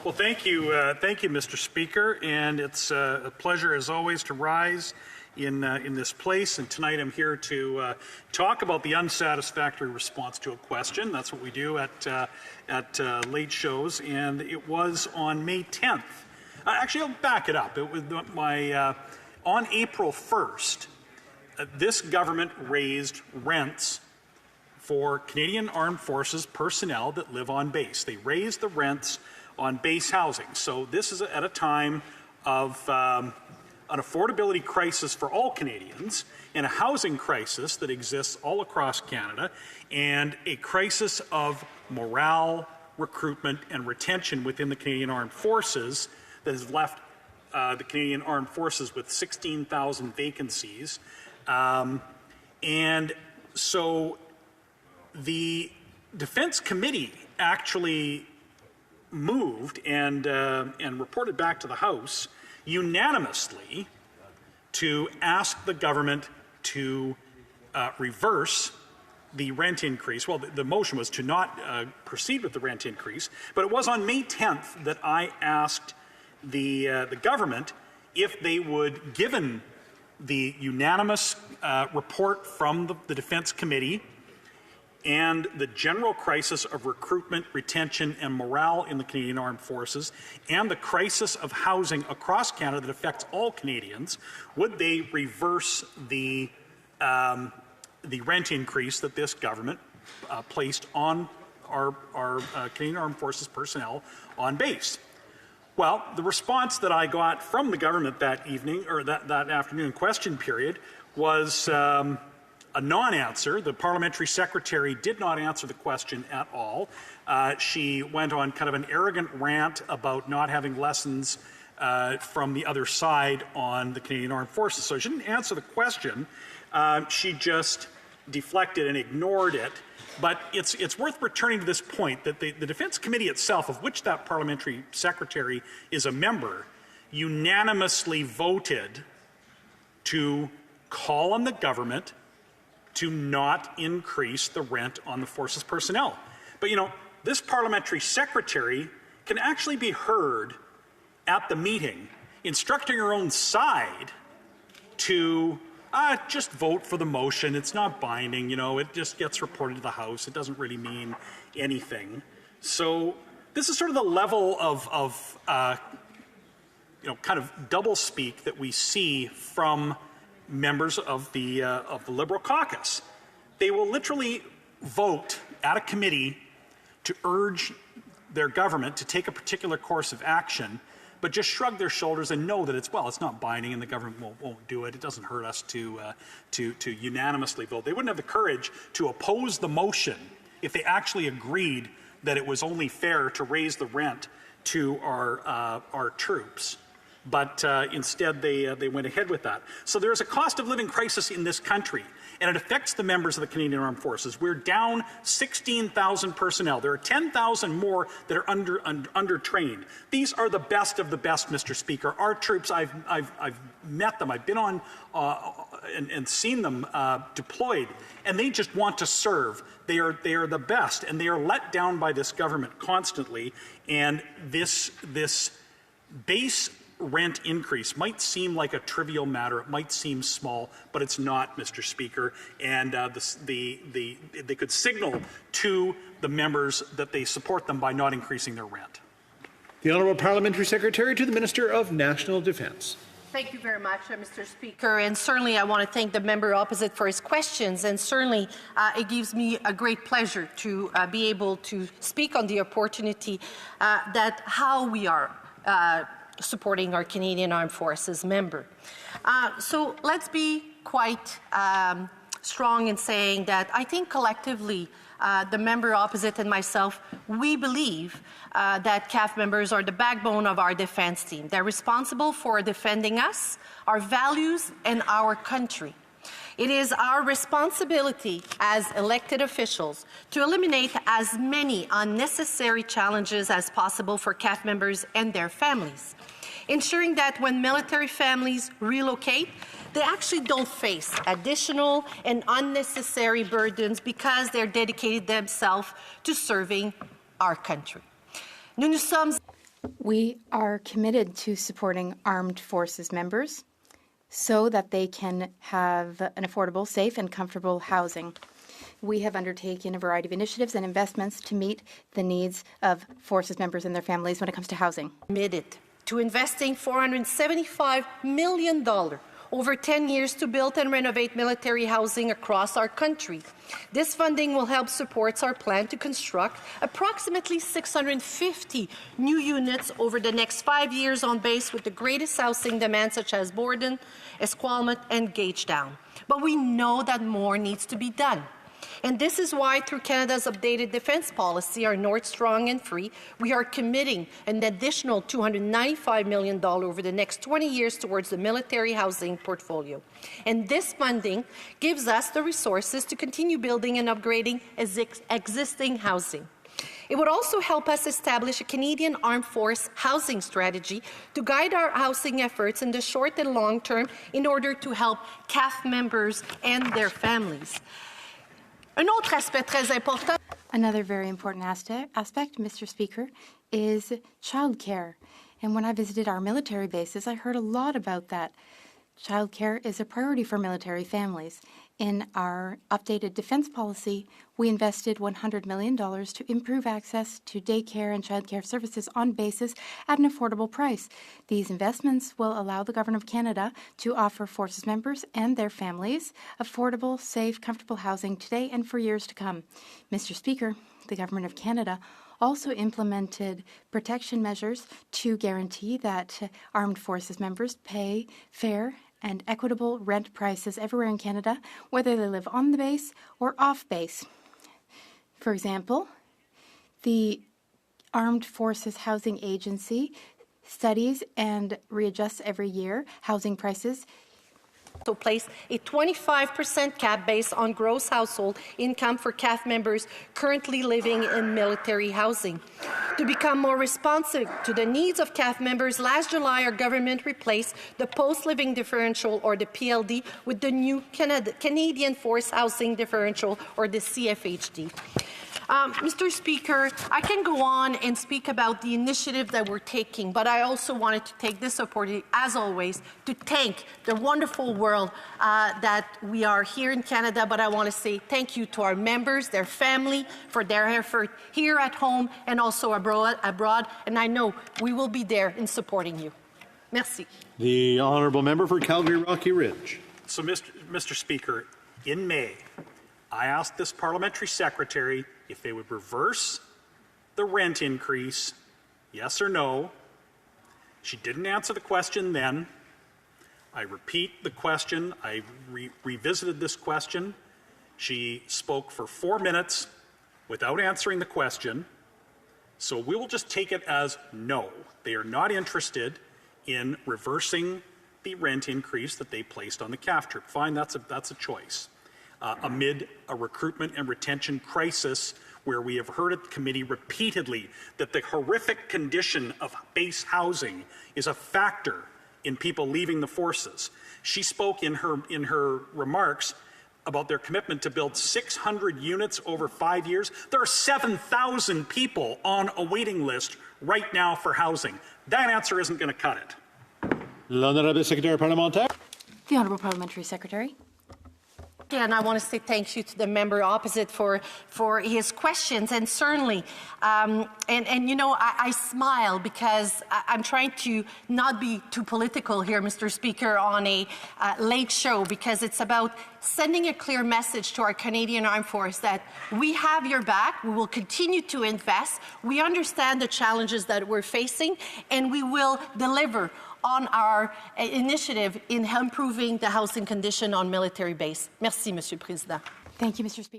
Well, thank you, Mr. Speaker, and it's a pleasure as always to rise in this place. And tonight I'm here to talk about the unsatisfactory response to a question. That's what we do at late shows, and it was on May 10th. Actually, I'll back it up. It was on April 1st. This government raised rents for Canadian Armed Forces personnel that live on base. They raised the rents on base housing. So this is at a time of an affordability crisis for all Canadians and a housing crisis that exists all across Canada and a crisis of morale, recruitment and retention within the Canadian Armed Forces that has left the Canadian Armed Forces with 16,000 vacancies. And so the Defence Committee actually moved and reported back to the House unanimously to ask the government to reverse the rent increase. Well, the motion was to not proceed with the rent increase, but it was on May 10th that I asked the government if they would, given the unanimous report from the Defence Committee and the general crisis of recruitment, retention and morale in the Canadian Armed Forces and the crisis of housing across Canada that affects all Canadians, would they reverse the rent increase that this government placed on our Canadian Armed Forces personnel on base? Well, the response that I got from the government that evening, or that afternoon question period, was a non-answer. The parliamentary secretary did not answer the question at all. She went on kind of an arrogant rant about not having lessons from the other side on the Canadian Armed Forces. So she didn't answer the question. She just deflected and ignored it. But it's worth returning to this point that the Defence Committee itself, of which that parliamentary secretary is a member, unanimously voted to call on the government to not increase the rent on the Forces personnel. But you know, this parliamentary secretary can actually be heard at the meeting instructing her own side to just vote for the motion. It's not binding, you know, it just gets reported to the House. It doesn't really mean anything. So this is sort of the level of you know, kind of doublespeak that we see from members of the Liberal caucus. They will literally vote at a committee to urge their government to take a particular course of action, but just shrug their shoulders and know that it's not binding and the government won't do it. It doesn't hurt us to unanimously vote. They wouldn't have the courage to oppose the motion if they actually agreed that it was only fair to raise the rent to our troops. But instead, they went ahead with that. So there is a cost of living crisis in this country, and it affects the members of the Canadian Armed Forces. We're down 16,000 personnel. There are 10,000 more that are undertrained. These are the best of the best, Mr. Speaker. Our troops, I've met them. I've been on and seen them deployed, and they just want to serve. They are the best, and they are let down by this government constantly. And this base rent increase might seem like a trivial matter. It might seem small, but it's not, Mr. Speaker. And they could signal to the members that they support them by not increasing their rent. The Honourable Parliamentary Secretary to the Minister of National Defence. Thank you very much, Mr. Speaker. And certainly I want to thank the member opposite for his questions. And certainly it gives me a great pleasure to be able to speak on the opportunity that how we are supporting our Canadian Armed Forces member. So let's be quite strong in saying that I think collectively the member opposite and myself, we believe that CAF members are the backbone of our defense team. They're responsible for defending us, our values, and our country. It is our responsibility as elected officials to eliminate as many unnecessary challenges as possible for CAF members and their families, ensuring that when military families relocate, they actually don't face additional and unnecessary burdens because they're dedicated themselves to serving our country. Nous sommes We are committed to supporting armed forces members so that they can have an affordable, safe, and comfortable housing. We have undertaken a variety of initiatives and investments to meet the needs of forces members and their families when it comes to housing. committed to investing $475 million over 10 years to build and renovate military housing across our country. This funding will help support our plan to construct approximately 650 new units over the next 5 years on base with the greatest housing demand such as Borden, Esquimalt, and Gagetown. But we know that more needs to be done. And this is why, through Canada's updated defence policy, our North Strong and Free, we are committing an additional $295 million over the next 20 years towards the military housing portfolio. And this funding gives us the resources to continue building and upgrading existing housing. It would also help us establish a Canadian Armed Force housing strategy to guide our housing efforts in the short and long term in order to help CAF members and their families. Un autre aspect très important. Another very important aspect, Mr. Speaker, is childcare. And when I visited our military bases, I heard a lot about that. Childcare is a priority for military families. In our updated defense policy, we invested $100 million to improve access to daycare and childcare services on bases at an affordable price. These investments will allow the Government of Canada to offer forces members and their families affordable, safe, comfortable housing today and for years to come. Mr. Speaker, the Government of Canada also implemented protection measures to guarantee that armed forces members pay fair and equitable rent prices everywhere in Canada, whether they live on the base or off base. For example, the Armed Forces Housing Agency studies and readjusts every year housing prices. To place a 25% cap based on gross household income for CAF members currently living in military housing. To become more responsive to the needs of CAF members, last July our government replaced the post-living differential, or the PLD, with the new Canadian Force Housing Differential, or the CFHD. Mr. Speaker, I can go on and speak about the initiative that we're taking, but I also wanted to take this opportunity, as always, to thank the wonderful world that we are here in Canada, but I want to say thank you to our members, their family, for their effort here at home and also abroad, and I know we will be there in supporting you. Merci. The honourable member for Calgary Rocky Ridge. So, Mr. Speaker, in May, I asked this parliamentary secretary if they would reverse the rent increase, yes or no. She didn't answer the question then. I repeat the question. I revisited this question. She spoke for 4 minutes without answering the question. So we will just take it as no. They are not interested in reversing the rent increase that they placed on the CAF troop. Fine, that's a choice. Amid a recruitment and retention crisis where we have heard at the committee repeatedly that the horrific condition of base housing is a factor in people leaving the forces. She spoke in her remarks about their commitment to build 600 units over 5 years. There are 7,000 people on a waiting list right now for housing. That answer isn't going to cut it. L'honorable secrétaire parlementaire. The Honourable Parliamentary Secretary. And I want to say thank you to the member opposite for his questions. And certainly, you know, I smile because I'm trying to not be too political here, Mr. Speaker, on a late show, because it's about sending a clear message to our Canadian Armed Force that we have your back, we will continue to invest, we understand the challenges that we're facing, and we will deliver on our initiative in improving the housing condition on military base. Merci, Monsieur le Président. Thank you, Mr. Speaker.